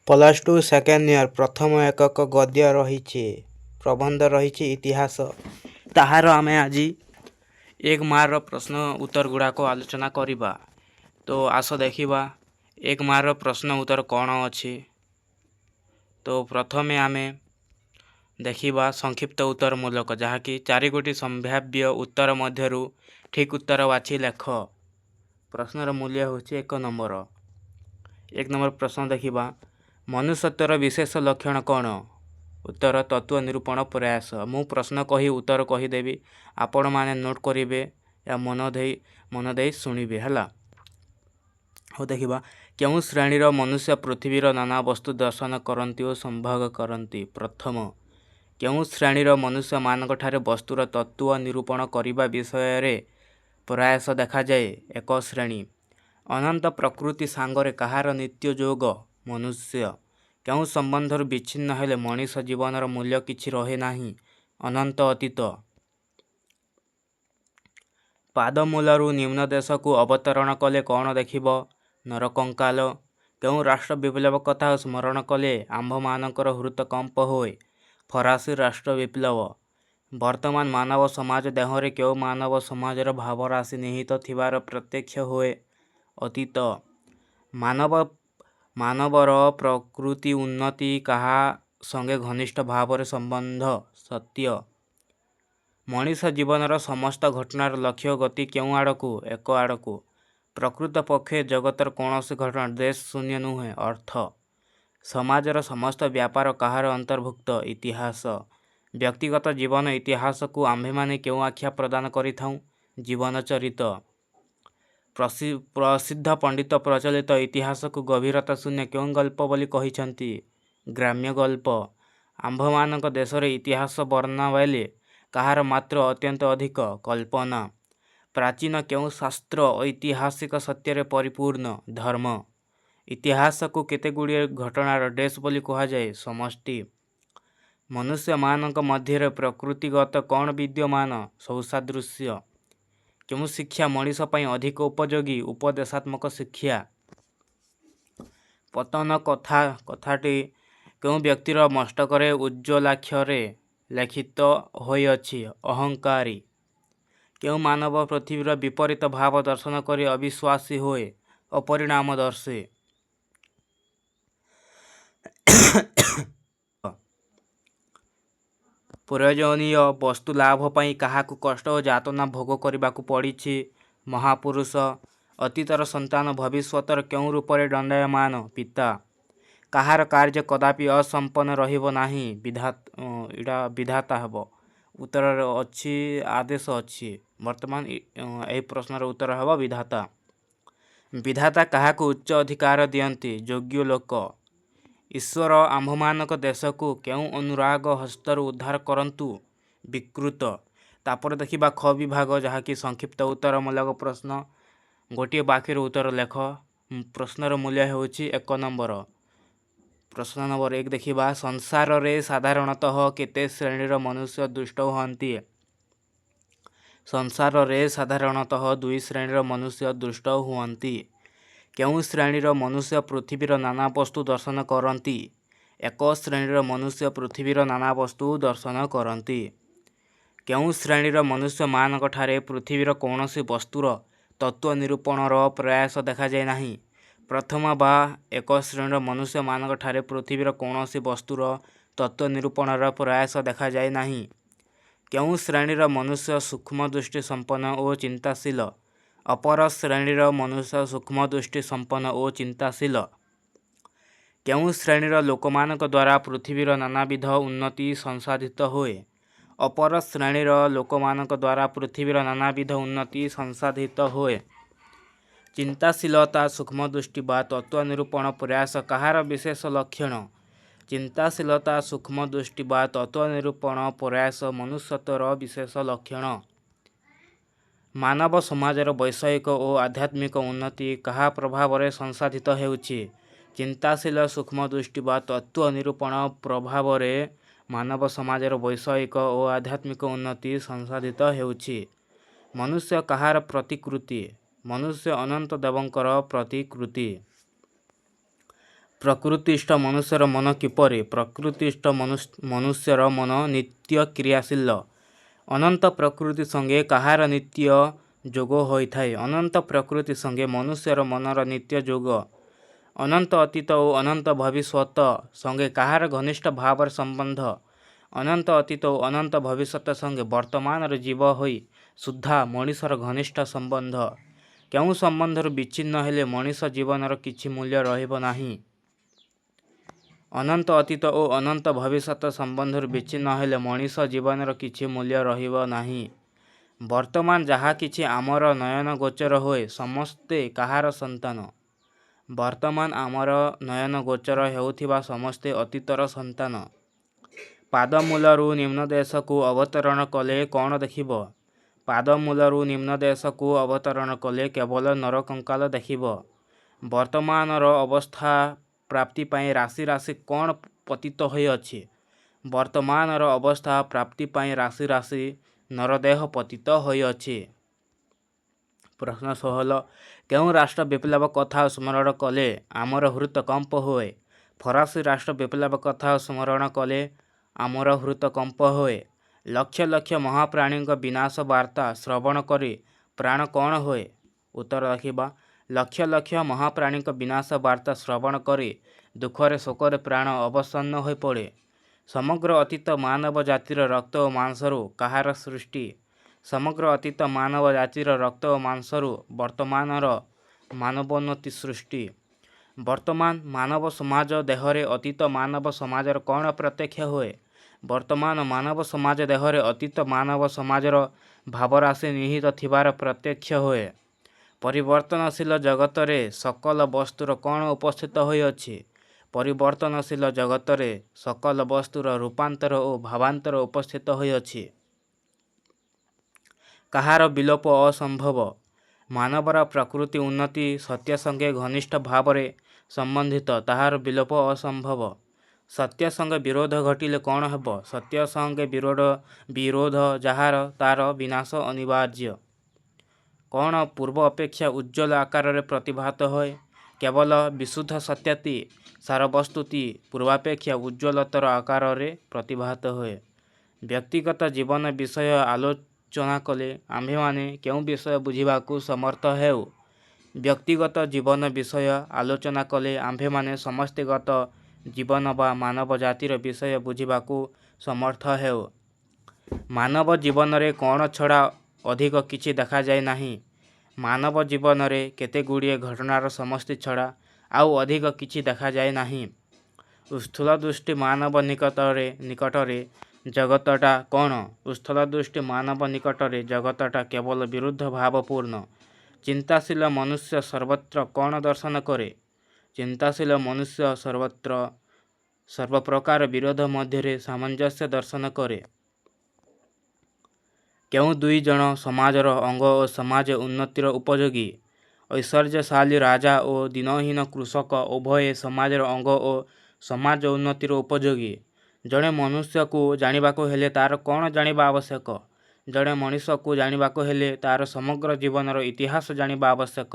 +2 second year ପ୍ରଥମ ଏକକ ଗଦ୍ୟ ରହିଛି, ପ୍ରବନ୍ଧ ରହିଛି ଇତିହାସ। ତାହାର ଆମେ ଆଜି 1 ମାର୍କର ପ୍ରଶ୍ନ ଉତ୍ତର ଗୁଡ଼ାକ ଆଲୋଚନା କରିବା। ତ ଆସ ଦେଖିବା 1 ମାର୍କର ପ୍ରଶ୍ନ ଉତ୍ତର କ'ଣ ଅଛି। ତ ପ୍ରଥମେ ଆମେ ଦେଖିବା ସଂକ୍ଷିପ୍ତ ଉତ୍ତର ମୂଳକ, ଯାହାକି 4 ଗୋଟି ସମ୍ଭାବ୍ୟ ଉତ୍ତର ମଧ୍ୟରୁ ଠିକ୍ ଉତ୍ତର ବାଛି ଲେଖ। ପ୍ରଶ୍ନର ମୂଲ୍ୟ ହେଉଛି 1 ନମ୍ବର। 1 ନମ୍ବର ପ୍ରଶ୍ନ ଦେଖିବା, ମନୁଷ୍ୟତ୍ୱର ବିଶେଷ ଲକ୍ଷଣ କ'ଣ? ଉତ୍ତର ତତ୍ତ୍ୱ ନିରୂପଣ ପ୍ରୟାସ। ମୁଁ ପ୍ରଶ୍ନ କହି ଉତ୍ତର କହିଦେବି, ଆପଣମାନେ ନୋଟ୍ କରିବେ, ଏହା ମନ ଦେଇ ଶୁଣିବେ ହେଲା। ହଉ ଦେଖିବା, କେଉଁ ଶ୍ରେଣୀର ମନୁଷ୍ୟ ପୃଥିବୀର ନାନା ବସ୍ତୁ ଦର୍ଶନ କରନ୍ତି ଓ ସମ୍ଭୋଗ କରନ୍ତି? ପ୍ରଥମ, କେଉଁ ଶ୍ରେଣୀର ମନୁଷ୍ୟମାନଙ୍କଠାରେ ବସ୍ତୁର ତତ୍ତ୍ୱ ନିରୂପଣ କରିବା ବିଷୟରେ ପ୍ରୟାସ ଦେଖାଯାଏ? 1 ଶ୍ରେଣୀ। ଅନନ୍ତ ପ୍ରକୃତି ସାଙ୍ଗରେ କାହାର ନିତ୍ୟ ଯୋଗ? ମନୁଷ୍ୟ। କେଉଁ ସମ୍ବନ୍ଧରୁ ବିଚ୍ଛିନ୍ନ ହେଲେ ମଣିଷ ଜୀବନର ମୂଲ୍ୟ କିଛି ରହେ ନାହିଁ? ଅନନ୍ତ ଅତୀତ। ପାଦମୂଳରୁ ନିମ୍ନ ଦେଶକୁ ଅବତରଣ କଲେ କ'ଣ ଦେଖିବ? ନରକଙ୍କାଳ। କେଉଁ ରାଷ୍ଟ୍ର ବିପ୍ଳବ କଥା ସ୍ମରଣ କଲେ ଆମ୍ଭମାନଙ୍କର ହୃତକମ୍ପ ହୁଏ? ଫରାସୀ ରାଷ୍ଟ୍ର ବିପ୍ଳବ। ବର୍ତ୍ତମାନ ମାନବ ସମାଜ ଦେହରେ କେଉଁ ମାନବ ସମାଜର ଭାବରାଶି ନିହିତ ଥିବାର ପ୍ରତ୍ୟକ୍ଷ ହୁଏ? ଅତୀତ। ମାନବର ପ୍ରକୃତି ଉନ୍ନତି କାହା ସଙ୍ଗେ ଘନିଷ୍ଠ ଭାବରେ ସମ୍ବନ୍ଧ? ସତ୍ୟ। ମଣିଷ ଜୀବନର ସମସ୍ତ ଘଟଣାର ଲକ୍ଷ୍ୟ ଗତି କେଉଁ ଆଡ଼କୁ? 1 ଆଡ଼କୁ। ପ୍ରକୃତ ପକ୍ଷେ ଜଗତର କୌଣସି ଘଟଣା ଦେଶ ଶୂନ୍ୟ ନୁହେଁ, ଅର୍ଥ। ସମାଜର ସମସ୍ତ ବ୍ୟାପାର କାହାର ଅନ୍ତର୍ଭୁକ୍ତ? ଇତିହାସ। ବ୍ୟକ୍ତିଗତ ଜୀବନ ଇତିହାସକୁ ଆମ୍ଭେମାନେ କେଉଁ ଆଖ୍ୟା ପ୍ରଦାନ କରିଥାଉଁ? ଜୀବନ ଚରିତ। ପ୍ରସିଦ୍ଧ ପଣ୍ଡିତ ପ୍ରଚଳିତ ଇତିହାସକୁ ଗଭୀରତା ଶୂନ୍ୟ କେଉଁ ଗଳ୍ପ ବୋଲି କହିଛନ୍ତି? ଗ୍ରାମ୍ୟ ଗଳ୍ପ। ଆମ୍ଭମାନଙ୍କ ଦେଶରେ ଇତିହାସ ବର୍ଣ୍ଣାବଳୀ କାହାର ମାତ୍ର ଅତ୍ୟନ୍ତ ଅଧିକ? କଳ୍ପନା। ପ୍ରାଚୀନ କେଉଁ ଶାସ୍ତ୍ର ଐତିହାସିକ ସତ୍ୟରେ ପରିପୂର୍ଣ୍ଣ? ଧର୍ମ। ଇତିହାସକୁ କେତେଗୁଡ଼ିଏ ଘଟଣାର ଡେସ୍ ବୋଲି କୁହାଯାଏ? ସମଷ୍ଟି। ମନୁଷ୍ୟମାନଙ୍କ ମଧ୍ୟରେ ପ୍ରକୃତିଗତ କ'ଣ ବିଦ୍ୟମାନ? ସୌସାଦୃଶ୍ୟ। କେଉଁ ଶିକ୍ଷା ମଣିଷ ପାଇଁ ଅଧିକ ଉପଯୋଗୀ? ଉପଦେଶାତ୍ମକ ଶିକ୍ଷା। ପତନ କଥାଟି କେଉଁ ବ୍ୟକ୍ତିର ମସ୍ତକରେ ଉଜ୍ଜ୍ୱଳାକ୍ଷରରେ ଲିଖିତ ହୋଇଅଛି? ଅହଙ୍କାରୀ। କେଉଁ ମାନବ ପୃଥିବୀର ବିପରୀତ ଭାବ ଦର୍ଶନ କରି ଅବିଶ୍ୱାସୀ ହୁଏ? ଅପରିଣାମଦର୍ଶୀ। ପ୍ରୟୋଜନୀୟ ବସ୍ତୁ ଲାଭ ପାଇଁ କାହାକୁ କଷ୍ଟ ଓ ଯାତନା ଭୋଗ କରିବାକୁ ପଡ଼ିଛି? ମହାପୁରୁଷ। ଅତୀତର ସନ୍ତାନ ଭବିଷ୍ୟତର କେଉଁ ରୂପରେ ଦଣ୍ଡାୟମାନ? ପିତା। କାହାର କାର୍ଯ୍ୟ କଦାପି ଅସମ୍ପନ୍ନ ରହିବ ନାହିଁ? ବିଧାତା ହେବ। ଉତ୍ତରରେ ଅଛି ଆଦେଶ ଅଛି। ବର୍ତ୍ତମାନ ଏହି ପ୍ରଶ୍ନର ଉତ୍ତର ହେବ ବିଧାତା। ବିଧାତା କାହାକୁ ଉଚ୍ଚ ଅଧିକାର ଦିଅନ୍ତି? ଯୋଗ୍ୟ ଲୋକ। ଈଶ୍ୱର ଆମ୍ଭମାନଙ୍କ ଦେଶକୁ କେଉଁ ଅନୁରାଗ ହସ୍ତରୁ ଉଦ୍ଧାର କରନ୍ତୁ? ବିକୃତ। ତାପରେ ଦେଖିବା ଖ ବିଭାଗ, ଯାହାକି ସଂକ୍ଷିପ୍ତ ଉତ୍ତରମୂଳକ ପ୍ରଶ୍ନ। ଗୋଟିଏ ବାକ୍ୟର ଉତ୍ତର ଲେଖ। ପ୍ରଶ୍ନର ମୂଲ୍ୟ ହେଉଛି 1 ନମ୍ବର। ପ୍ରଶ୍ନ ନମ୍ବର 1 ଦେଖିବା, ସଂସାରରେ ସାଧାରଣତଃ କେତେ ଶ୍ରେଣୀର ମନୁଷ୍ୟ ଦୁଷ୍ଟ ହୁଅନ୍ତି? ସଂସାରରେ ସାଧାରଣତଃ 2 ଶ୍ରେଣୀର ମନୁଷ୍ୟ ଦୁଷ୍ଟ ହୁଅନ୍ତି। କେଉଁ ଶ୍ରେଣୀର ମନୁଷ୍ୟ ପୃଥିବୀର ନାନା ବସ୍ତୁ ଦର୍ଶନ କରନ୍ତି? 1 ଶ୍ରେଣୀର ମନୁଷ୍ୟ ପୃଥିବୀର ନାନା ବସ୍ତୁ ଦର୍ଶନ କରନ୍ତି। କେଉଁ ଶ୍ରେଣୀର ମନୁଷ୍ୟମାନଙ୍କଠାରେ ପୃଥିବୀର କୌଣସି ବସ୍ତୁର ତତ୍ତ୍ୱ ନିରୂପଣର ପ୍ରୟାସ ଦେଖାଯାଏ ନାହିଁ? ପ୍ରଥମ ବା 1 ଶ୍ରେଣୀର ମନୁଷ୍ୟମାନଙ୍କଠାରେ ପୃଥିବୀର କୌଣସି ବସ୍ତୁର ତତ୍ତ୍ୱ ନିରୂପଣର ପ୍ରୟାସ ଦେଖାଯାଏ ନାହିଁ। କେଉଁ ଶ୍ରେଣୀର ମନୁଷ୍ୟ ସୂକ୍ଷ୍ମ ଦୃଷ୍ଟି ସମ୍ପନ୍ନ ଓ ଚିନ୍ତାଶୀଳ? ଅପର ଶ୍ରେଣୀର ମନୁଷ୍ୟ ସୂକ୍ଷ୍ମ ଦୃଷ୍ଟି ସମ୍ପନ୍ନ ଓ ଚିନ୍ତାଶୀଳ। କେଉଁ ଶ୍ରେଣୀର ଲୋକମାନଙ୍କ ଦ୍ୱାରା ପୃଥିବୀର ନାନାବିଧ ଉନ୍ନତି ସଂସାଧିତ ହୁଏ? ଅପର ଶ୍ରେଣୀର ଲୋକମାନଙ୍କ ଦ୍ୱାରା ପୃଥିବୀର ନାନାବିଧ ଉନ୍ନତି ସଂସାଧିତ ହୁଏ। ଚିନ୍ତାଶୀଳତା, ସୂକ୍ଷ୍ମଦୃଷ୍ଟି ବା ତତ୍ତ୍ୱ ନିରୂପଣ ପ୍ରୟାସ କାହାର ବିଶେଷ ଲକ୍ଷଣ? ଚିନ୍ତାଶୀଳତା, ସୂକ୍ଷ୍ମଦୃଷ୍ଟି ବା ତତ୍ତ୍ୱ ନିରୂପଣ ପ୍ରୟାସ ମନୁଷ୍ୟତ୍ୱର ବିଶେଷ ଲକ୍ଷଣ। ମାନବ ସମାଜର ବୈଷୟିକ ଓ ଆଧ୍ୟାତ୍ମିକ ଉନ୍ନତି କାହା ପ୍ରଭାବରେ ସଂସାଧିତ ହେଉଛି? ଚିନ୍ତାଶୀଳ, ସୂକ୍ଷ୍ମଦୃଷ୍ଟି ବା ତତ୍ତ୍ୱ ନିରୂପଣ ପ୍ରଭାବରେ ମାନବ ସମାଜର ବୈଷୟିକ ଓ ଆଧ୍ୟାତ୍ମିକ ଉନ୍ନତି ସଂସାଧିତ ହେଉଛି। ମନୁଷ୍ୟ କାହାର ପ୍ରତିକୃତି? ମନୁଷ୍ୟ ଅନନ୍ତ ଦେବଙ୍କର ପ୍ରତିକୃତି। ପ୍ରକୃତିସ୍ଥ ମନୁଷ୍ୟର ମନ କିପରି? ପ୍ରକୃତିସ୍ଥ ମନୁଷ୍ୟର ମନ ନିତ୍ୟ କ୍ରିୟାଶୀଳ। ଅନନ୍ତ ପ୍ରକୃତି ସଙ୍ଗେ କାହାର ନିତ୍ୟ ଯୋଗ ହୋଇଥାଏ? ଅନନ୍ତ ପ୍ରକୃତି ସଙ୍ଗେ ମନୁଷ୍ୟର ମନର ନିତ୍ୟ ଯୋଗ। ଅନନ୍ତ ଅତୀତ ଓ ଅନନ୍ତ ଭବିଷ୍ୟତ ସଙ୍ଗେ କାହାର ଘନିଷ୍ଠ ଭାବରେ ସମ୍ବନ୍ଧ? ଅନନ୍ତ ଅତୀତ ଓ ଅନନ୍ତ ଭବିଷ୍ୟତ ସଙ୍ଗେ ବର୍ତ୍ତମାନର ଜୀବ ହୋଇ ସୁଦ୍ଧା ମଣିଷର ଘନିଷ୍ଠ ସମ୍ବନ୍ଧ। କେଉଁ ସମ୍ବନ୍ଧରୁ ବିଚ୍ଛିନ୍ନ ହେଲେ ମଣିଷ ଜୀବନର କିଛି ମୂଲ୍ୟ ରହିବ ନାହିଁ? ଅନନ୍ତ ଅତୀତ ଓ ଅନନ୍ତ ଭବିଷ୍ୟତ ସମ୍ବନ୍ଧରୁ ବିଚ୍ଛିନ୍ନ ହେଲେ ମଣିଷ ଜୀବନର କିଛି ମୂଲ୍ୟ ରହିବ ନାହିଁ। ବର୍ତ୍ତମାନ ଯାହା କିଛି ଆମର ନୟନ ଗୋଚର ହୁଏ ସମସ୍ତେ କାହାର ସନ୍ତାନ? ବର୍ତ୍ତମାନ ଆମର ନୟନ ଗୋଚର ହେଉଥିବା ସମସ୍ତେ ଅତୀତର ସନ୍ତାନ। ପାଦମୂଳରୁ ନିମ୍ନଦେଶକୁ ଅବତରଣ କଲେ କ'ଣ ଦେଖିବ? ପାଦମୂଳରୁ ନିମ୍ନଦେଶକୁ ଅବତରଣ କଲେ କେବଳ ନରକଙ୍କାଳ ଦେଖିବ। ବର୍ତ୍ତମାନର ଅବସ୍ଥା ପ୍ରାପ୍ତି ପାଇଁ ରାଶି ରାଶି କ'ଣ ପତିତ ହୋଇଅଛି? ବର୍ତ୍ତମାନର ଅବସ୍ଥା ପ୍ରାପ୍ତି ପାଇଁ ରାଶି ରାଶି ନରଦେହ ପତିତ ହୋଇଅଛି। ପ୍ରଶ୍ନ 16 କେଉଁ ରାଷ୍ଟ୍ର ବିପ୍ଳବ କଥା ସ୍ମରଣ କଲେ ଆମର ହୃତ କମ୍ପ ହୁଏ? ଫରାସୀ ରାଷ୍ଟ୍ର ବିପ୍ଳବ କଥା ସ୍ମରଣ କଲେ ଆମର ହୃତ କମ୍ପ ହୁଏ। ଲକ୍ଷ ଲକ୍ଷ ମହାପ୍ରାଣୀଙ୍କ ବିନାଶ ବାର୍ତ୍ତା ଶ୍ରବଣ କରି ପ୍ରାଣ କ'ଣ ହୁଏ? ଉତ୍ତର ରଖିବା। ଲକ୍ଷ ଲକ୍ଷ ମହାପ୍ରାଣୀଙ୍କ ବିନାଶ ବାର୍ତ୍ତା ଶ୍ରବଣ କରି ଦୁଃଖରେ ଶୋକରେ ପ୍ରାଣ ଅବସନ୍ନ ହୋଇପଡ଼େ। ସମଗ୍ର ଅତୀତ ମାନବ ଜାତିର ରକ୍ତ ଓ ମାଂସରୁ କାହାର ସୃଷ୍ଟି? ସମଗ୍ର ଅତୀତ ମାନବ ଜାତିର ରକ୍ତ ଓ ମାଂସରୁ ବର୍ତ୍ତମାନର ମାନବୋନ୍ନତି ସୃଷ୍ଟି। ବର୍ତ୍ତମାନ ମାନବ ସମାଜ ଦେହରେ ଅତୀତ ମାନବ ସମାଜର କ'ଣ ପ୍ରତ୍ୟକ୍ଷ ହୁଏ? ବର୍ତ୍ତମାନ ମାନବ ସମାଜ ଦେହରେ ଅତୀତ ମାନବ ସମାଜର ଭାବରାଶି ନିହିତ ଥିବାର ପ୍ରତ୍ୟକ୍ଷ ହୁଏ। ପରିବର୍ତ୍ତନଶୀଳ ଜଗତରେ ସକଳ ବସ୍ତୁର କ'ଣ ଉପସ୍ଥିତ ହୋଇଅଛି? ପରିବର୍ତ୍ତନଶୀଳ ଜଗତରେ ସକଳ ବସ୍ତୁର ରୂପାନ୍ତର ଓ ଭାବାନ୍ତର ଉପସ୍ଥିତ ହୋଇଅଛି। କାହାର ବିଲୋପ ଅସମ୍ଭବ? ମାନବର ପ୍ରକୃତି ଉନ୍ନତି ସତ୍ୟ ସଙ୍ଗେ ଘନିଷ୍ଠ ଭାବରେ ସମ୍ବନ୍ଧିତ, ତାହାର ବିଲୋପ ଅସମ୍ଭବ। ସତ୍ୟ ସଙ୍ଗେ ବିରୋଧ ଘଟିଲେ କ'ଣ ହେବ? ସତ୍ୟ ସଙ୍ଗେ ବିରୋଧ ଯାହାର ତାର ବିନାଶ ଅନିବାର୍ଯ୍ୟ। କ'ଣ ପୂର୍ବ ଅପେକ୍ଷା ଉଜ୍ଜ୍ୱଳ ଆକାରରେ ପ୍ରତିଭାତ ହୁଏ? କେବଳ ବିଶୁଦ୍ଧ ସତ୍ୟଟି ସାରବସ୍ତୁଟି ପୂର୍ବାପେକ୍ଷା ଉଜ୍ଜ୍ୱଳତର ଆକାରରେ ପ୍ରତିଭାତ ହୁଏ। ବ୍ୟକ୍ତିଗତ ଜୀବନ ବିଷୟ ଆଲୋଚନା କଲେ ଆମ୍ଭେମାନେ କେଉଁ ବିଷୟ ବୁଝିବାକୁ ସମର୍ଥ ହେଉ? ବ୍ୟକ୍ତିଗତ ଜୀବନ ବିଷୟ ଆଲୋଚନା କଲେ ଆମ୍ଭେମାନେ ସମଷ୍ଟିଗତ ଜୀବନ ବା ମାନବ ଜାତିର ବିଷୟ ବୁଝିବାକୁ ସମର୍ଥ ହେଉ। ମାନବ ଜୀବନରେ କ'ଣ ଛଡ଼ା ଅଧିକ କିଛି ଦେଖାଯାଏ ନାହିଁ। ମାନବ ଜୀବନରେ କେତେଗୁଡ଼ିଏ ଘଟଣାର ସମଷ୍ଟି ଛଡ଼ା ଆଉ ଅଧିକ କିଛି ଦେଖାଯାଏ ନାହିଁ। ସ୍ଥୂଳ ଦୃଷ୍ଟି ମାନବ ନିକଟରେ ଜଗତଟା କ'ଣ? ସ୍ଥୂଳ ଦୃଷ୍ଟି ମାନବ ନିକଟରେ ଜଗତଟା କେବଳ ବିରୁଦ୍ଧ ଭାବପୂର୍ଣ୍ଣ। ଚିନ୍ତାଶୀଳ ମନୁଷ୍ୟ ସର୍ବତ୍ର କ'ଣ ଦର୍ଶନ କରେ? ଚିନ୍ତାଶୀଳ ମନୁଷ୍ୟ ସର୍ବପ୍ରକାର ବିରୋଧ ମଧ୍ୟରେ ସାମଞ୍ଜସ୍ୟ ଦର୍ଶନ କରେ। କେଉଁ ଦୁଇ ଜଣ ସମାଜର ଅଙ୍ଗ ଓ ସମାଜ ଉନ୍ନତିର ଉପଯୋଗୀ? ଐଶ୍ୱର୍ଯ୍ୟଶାଳୀ ରାଜା ଓ ଦିନହୀନ କୃଷକ ଉଭୟେ ସମାଜର ଅଙ୍ଗ ଓ ସମାଜ ଉନ୍ନତିର ଉପଯୋଗୀ। ଜଣେ ମନୁଷ୍ୟକୁ ଜାଣିବାକୁ ହେଲେ ତା'ର କ'ଣ ଜାଣିବା ଆବଶ୍ୟକ? ଜଣେ ମଣିଷକୁ ଜାଣିବାକୁ ହେଲେ ତା'ର ସମଗ୍ର ଜୀବନର ଇତିହାସ ଜାଣିବା ଆବଶ୍ୟକ।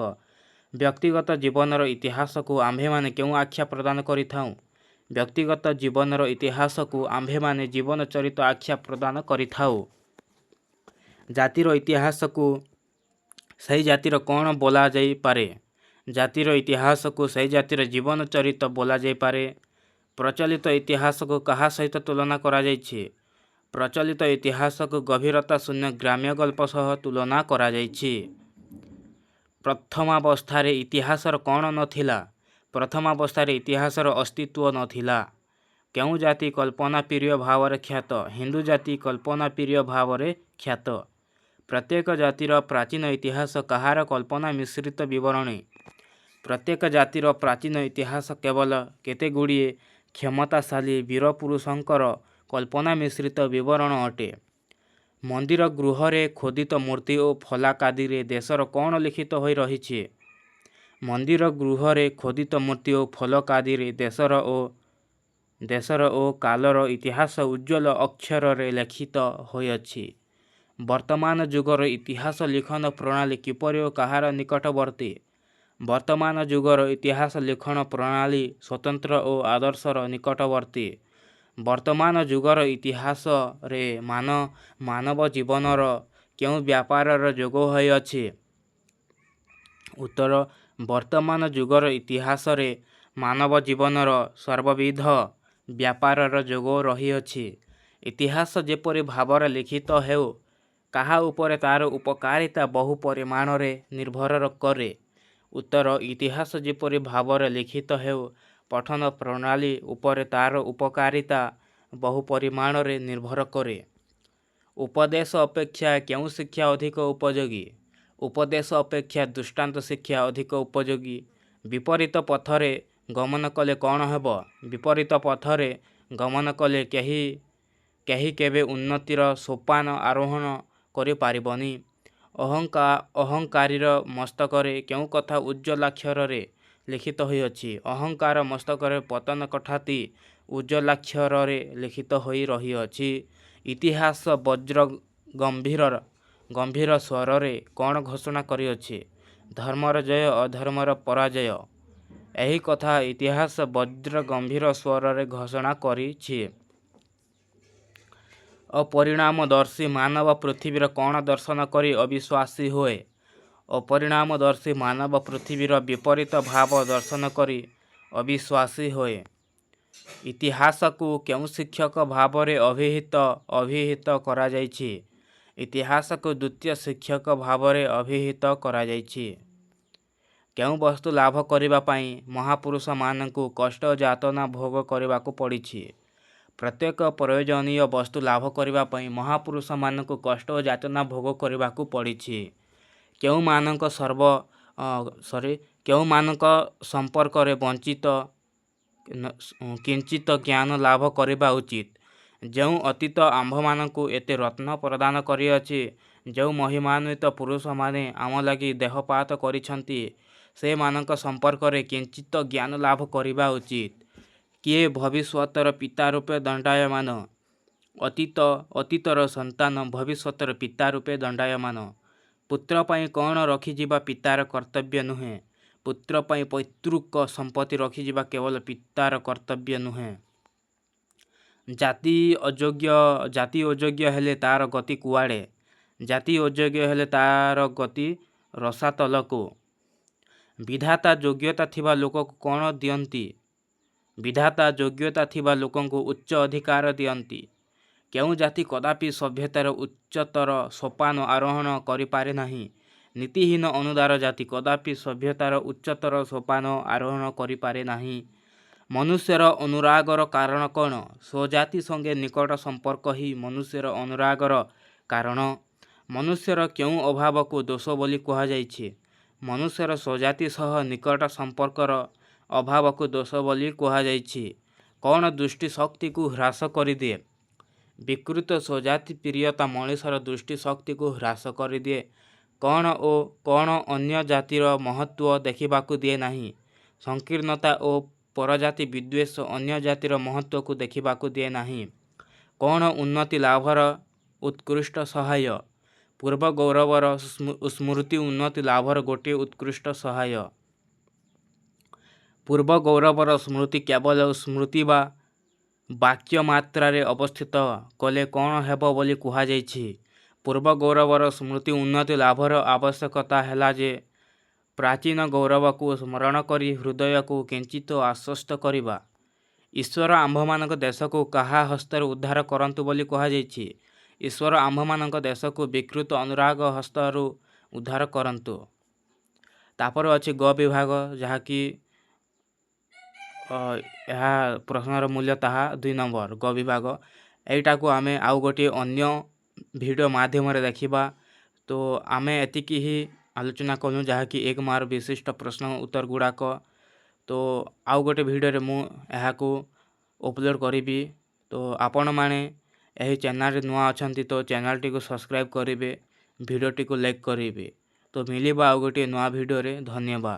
ବ୍ୟକ୍ତିଗତ ଜୀବନର ଇତିହାସକୁ ଆମ୍ଭେମାନେ କେଉଁ ଆଖ୍ୟା ପ୍ରଦାନ କରିଥାଉଁ? ବ୍ୟକ୍ତିଗତ ଜୀବନର ଇତିହାସକୁ ଆମ୍ଭେମାନେ ଜୀବନ ଚରିତ ଆଖ୍ୟା ପ୍ରଦାନ କରିଥାଉ। ଜାତିର ଇତିହାସକୁ ସେହି ଜାତିର କ'ଣ ବୋଲାଯାଇପାରେ? ଜାତିର ଇତିହାସକୁ ସେହି ଜାତିର ଜୀବନ ଚରିତ ବୋଲାଯାଇପାରେ। ପ୍ରଚଳିତ ଇତିହାସକୁ କାହା ସହିତ ତୁଳନା କରାଯାଇଛି? ପ୍ରଚଳିତ ଇତିହାସକୁ ଗଭୀରତା ଶୂନ୍ୟ ଗ୍ରାମ୍ୟ ଗଳ୍ପ ସହ ତୁଳନା କରାଯାଇଛି। ପ୍ରଥମାବସ୍ଥାରେ ଇତିହାସର କ'ଣ ନଥିଲା? ପ୍ରଥମାବସ୍ଥାରେ ଇତିହାସର ଅସ୍ତିତ୍ୱ ନଥିଲା। କେଉଁ ଜାତି କଳ୍ପନାପ୍ରିୟ ଭାବରେ ଖ୍ୟାତ? ହିନ୍ଦୁ ଜାତି କଳ୍ପନାପ୍ରିୟ ଭାବରେ ଖ୍ୟାତ। ପ୍ରତ୍ୟେକ ଜାତିର ପ୍ରାଚୀନ ଇତିହାସ କାହାର କଳ୍ପନା ମିଶ୍ରିତ ବିବରଣୀ? ପ୍ରତ୍ୟେକ ଜାତିର ପ୍ରାଚୀନ ଇତିହାସ କେବଳ କେତେଗୁଡ଼ିଏ କ୍ଷମତାଶାଳୀ ବୀରପୁରୁଷଙ୍କର କଳ୍ପନା ମିଶ୍ରିତ ବିବରଣ ଅଟେ। ମନ୍ଦିର ଗୃହରେ ଖୋଦିତ ମୂର୍ତ୍ତି ଓ ଫଲକାଦିରେ ଦେଶର କ'ଣ ଲିଖିତ ହୋଇ ରହିଛି? ମନ୍ଦିର ଗୃହରେ ଖୋଦିତ ମୂର୍ତ୍ତି ଓ ଫଲକାଦିରେ ଦେଶର ଓ କାଳର ଇତିହାସ ଉଜ୍ଜ୍ୱଳ ଅକ୍ଷରରେ ଲିଖିତ ହୋଇଅଛି। ବର୍ତ୍ତମାନ ଯୁଗର ଇତିହାସ ଲିଖନ ପ୍ରଣାଳୀ କିପରି ଓ କାହାର ନିକଟବର୍ତ୍ତୀ? ବର୍ତ୍ତମାନ ଯୁଗର ଇତିହାସ ଲିଖନ ପ୍ରଣାଳୀ ସ୍ୱତନ୍ତ୍ର ଓ ଆଦର୍ଶର ନିକଟବର୍ତ୍ତୀ। ବର୍ତ୍ତମାନ ଯୁଗର ଇତିହାସରେ ମାନବ ଜୀବନର କେଉଁ ବ୍ୟାପାରର ଯୋଗ ହୋଇଅଛି? ଉତ୍ତର, ବର୍ତ୍ତମାନ ଯୁଗର ଇତିହାସରେ ମାନବ ଜୀବନର ସର୍ବବିଧ ବ୍ୟାପାରର ଯୋଗ ରହିଅଛି। ଇତିହାସ ଯେପରି ଭାବରେ ଲିଖିତ ହେଉ, କାହା ଉପରେ ତା'ର ଉପକାରିତା ବହୁ ପରିମାଣରେ ନିର୍ଭର କରେ। ଉତ୍ତର, ଇତିହାସ ଯେପରି ଭାବରେ ଲିଖିତ ହେଉ, ପଠନ ପ୍ରଣାଳୀ ଉପରେ ତା'ର ଉପକାରିତା ବହୁ ପରିମାଣରେ ନିର୍ଭର କରେ। ଉପଦେଶ ଅପେକ୍ଷା କେଉଁ ଶିକ୍ଷା ଅଧିକ ଉପଯୋଗୀ? ଉପଦେଶ ଅପେକ୍ଷା ଦୃଷ୍ଟାନ୍ତ ଶିକ୍ଷା ଅଧିକ ଉପଯୋଗୀ। ବିପରୀତ ପଥରେ ଗମନ କଲେ କ'ଣ ହେବ? ବିପରୀତ ପଥରେ ଗମନ କଲେ କେହି କେବେ ଉନ୍ନତିର ସୋପାନ ଆରୋହଣ କରିପାରିବନି। ଅହଙ୍କାରୀର ମସ୍ତକରେ କେଉଁ କଥା ଉଜ୍ଜ୍ୱଳାକ୍ଷରରେ ଲିଖିତ ହୋଇଅଛି? ଅହଙ୍କାର ମସ୍ତକରେ ପତନ କଥାଟି ଉଜ୍ଜ୍ୱଳାକ୍ଷରରେ ଲିଖିତ ହୋଇ ରହିଅଛି। ଇତିହାସ ବଜ୍ର ଗମ୍ଭୀର ସ୍ୱରରେ କ'ଣ ଘୋଷଣା କରିଅଛି? ଧର୍ମର ଜୟ, ଅଧର୍ମର ପରାଜୟ। ଏହି କଥା ଇତିହାସ ବଜ୍ର ଗମ୍ଭୀର ସ୍ୱରରେ ଘୋଷଣା କରିଛି। ଅପରିଣାମଦର୍ଶୀ ମାନବ ପୃଥିବୀର କ'ଣ ଦର୍ଶନ କରି ଅବିଶ୍ୱାସୀ ହୁଏ? ଅପରିଣାମଦର୍ଶୀ ମାନବ ପୃଥିବୀର ବିପରୀତ ଭାବ ଦର୍ଶନ କରି ଅବିଶ୍ୱାସୀ ହୁଏ। ଇତିହାସକୁ କେଉଁ ଶିକ୍ଷକ ଭାବରେ ଅଭିହିତ କରାଯାଇଛି? ଇତିହାସକୁ ଦ୍ୱିତୀୟ ଶିକ୍ଷକ ଭାବରେ ଅଭିହିତ କରାଯାଇଛି। କେଉଁ ବସ୍ତୁ ଲାଭ କରିବା ପାଇଁ ମହାପୁରୁଷମାନଙ୍କୁ କଷ୍ଟ ଯାତନା ଭୋଗ କରିବାକୁ ପଡ଼ିଛି? ପ୍ରତ୍ୟେକ ପ୍ରୟୋଜନୀୟ ବସ୍ତୁ ଲାଭ କରିବା ପାଇଁ ମହାପୁରୁଷମାନଙ୍କୁ କଷ୍ଟ ଓ ଯାତନା ଭୋଗ କରିବାକୁ ପଡ଼ିଛି। କେଉଁମାନଙ୍କ ସମ୍ପର୍କରେ କିଞ୍ଚିତ ଜ୍ଞାନ ଲାଭ କରିବା ଉଚିତ? ଯେଉଁ ଅତୀତ ଆମ୍ଭମାନଙ୍କୁ ଏତେ ରତ୍ନ ପ୍ରଦାନ କରିଅଛି, ଯେଉଁ ମହିମାନ୍ୱିତ ପୁରୁଷମାନେ ଆମ ଲାଗି ଦେହପାତ କରିଛନ୍ତି, ସେମାନଙ୍କ ସମ୍ପର୍କରେ କିଞ୍ଚିତ ଜ୍ଞାନ ଲାଭ କରିବା ଉଚିତ। କିଏ ଭବିଷ୍ୟତର ପିତା ରୂପେ ଦଣ୍ଡାୟମାନ? ଅତୀତର ସନ୍ତାନ ଭବିଷ୍ୟତର ପିତା ରୂପେ ଦଣ୍ଡାୟମାନ। ପୁତ୍ର ପାଇଁ କ'ଣ ରଖିଯିବା ପିତାର କର୍ତ୍ତବ୍ୟ ନୁହେଁ। ପୁତ୍ର ପାଇଁ ପୈତୃକ ସମ୍ପତ୍ତି ରଖିଯିବା କେବଳ ପିତାର କର୍ତ୍ତବ୍ୟ ନୁହେଁ। ଜାତି ଅଯୋଗ୍ୟ ହେଲେ ତା'ର ଗତି କୁଆଡ଼େ? ଜାତି ଅଯୋଗ୍ୟ ହେଲେ ତା'ର ଗତି ରସାତଳକୁ। ବିଧାତା ଯୋଗ୍ୟତା ଥିବା ଲୋକକୁ କ'ଣ ଦିଅନ୍ତି? ବିଧାତା ଯୋଗ୍ୟତା ଥିବା ଲୋକଙ୍କୁ ଉଚ୍ଚ ଅଧିକାର ଦିଅନ୍ତି। କେଉଁ ଜାତି କଦାପି ସଭ୍ୟତାର ଉଚ୍ଚତର ସୋପାନ ଆରୋହଣ କରିପାରେ ନାହିଁ? ନୀତିହୀନ ଅନୁଦାର ଜାତି କଦାପି ସଭ୍ୟତାର ଉଚ୍ଚତର ସୋପାନ ଆରୋହଣ କରିପାରେ ନାହିଁ। ମନୁଷ୍ୟର ଅନୁରାଗର କାରଣ କ'ଣ? ସ୍ୱଜାତି ସଙ୍ଗେ ନିକଟ ସମ୍ପର୍କ ହିଁ ମନୁଷ୍ୟର ଅନୁରାଗର କାରଣ। ମନୁଷ୍ୟର କେଉଁ ଅଭାବକୁ ଦୋଷ ବୋଲି କୁହାଯାଇଛି? ମନୁଷ୍ୟର ସ୍ୱଜାତି ସହ ନିକଟ ସମ୍ପର୍କର ଅଭାବକୁ ଦୋଷ ବୋଲି କୁହାଯାଇଛି। କ'ଣ ଦୃଷ୍ଟି ଶକ୍ତିକୁ ହ୍ରାସ କରିଦିଏ? ବିକୃତ ସ୍ୱଜାତି ପ୍ରିୟତା ମଣିଷର ଦୃଷ୍ଟି ଶକ୍ତିକୁ ହ୍ରାସ କରିଦିଏ। କ'ଣ ଅନ୍ୟ ଜାତିର ମହତ୍ତ୍ୱ ଦେଖିବାକୁ ଦିଏ ନାହିଁ? ସଂକୀର୍ଣ୍ଣତା ଓ ପରଜାତି ବିଦ୍ୱେଷ ଅନ୍ୟ ଜାତିର ମହତ୍ତ୍ୱକୁ ଦେଖିବାକୁ ଦିଏ ନାହିଁ। କ'ଣ ଉନ୍ନତି ଲାଭର ଉତ୍କୃଷ୍ଟ ସହାୟ? ପୂର୍ବ ଗୌରବର ସ୍ମୃତି ଉନ୍ନତି ଲାଭର ଗୋଟିଏ ଉତ୍କୃଷ୍ଟ ସହାୟ। ପୂର୍ବ ଗୌରବର ସ୍ମୃତି କେବଳ ସ୍ମୃତି ବା ବାକ୍ୟ ମାତ୍ରାରେ ଅବସ୍ଥିତ କଲେ କ'ଣ ହେବ ବୋଲି କୁହାଯାଇଛି? ପୂର୍ବ ଗୌରବର ସ୍ମୃତି ଉନ୍ନତି ଲାଭର ଆବଶ୍ୟକତା ହେଲା ଯେ ପ୍ରାଚୀନ ଗୌରବକୁ ସ୍ମରଣ କରି ହୃଦୟକୁ କିଞ୍ଚିତ ଆଶ୍ୱସ୍ତ କରିବା। ଈଶ୍ୱର ଆମ୍ଭମାନଙ୍କ ଦେଶକୁ କାହା ହସ୍ତରେ ଉଦ୍ଧାର କରନ୍ତୁ ବୋଲି କୁହାଯାଇଛି? ଈଶ୍ୱର ଆମ୍ଭମାନଙ୍କ ଦେଶକୁ ବିକୃତ ଅନୁରାଗ ହସ୍ତରୁ ଉଦ୍ଧାର କରନ୍ତୁ। ତାପରେ ଅଛି ଗ ବିଭାଗ, ଯାହାକି ଏହା ପ୍ରଶ୍ନର ମୂଲ୍ୟ ତାହା 2 ନମ୍ବର ଗ ବିଭାଗ। ଏଇଟାକୁ ଆମେ ଆଉ ଗୋଟିଏ ଅନ୍ୟ ଭିଡ଼ିଓ ମାଧ୍ୟମରେ ଦେଖିବା। ତ ଆମେ ଏତିକି ହିଁ ଆଲୋଚନା କଲୁ, ଯାହାକି 1 ମାର୍କ ବିଶିଷ୍ଟ ପ୍ରଶ୍ନ ଉତ୍ତର ଗୁଡ଼ାକ। ତ ଆଉ ଗୋଟେ ଭିଡ଼ିଓରେ ମୁଁ ଏହାକୁ ଅପଲୋଡ଼ କରିବି। ତ ଆପଣମାନେ ଏହି ଚ୍ୟାନେଲରେ ନୂଆ ଅଛନ୍ତି ତ ଚ୍ୟାନେଲଟିକୁ ସବସ୍କ୍ରାଇବ୍ କରିବେ, ଭିଡ଼ିଓଟିକୁ ଲାଇକ୍ କରିବେ। ତ ମିଳିବା ଆଉ ଗୋଟିଏ ନୂଆ ଭିଡ଼ିଓରେ। ଧନ୍ୟବାଦ।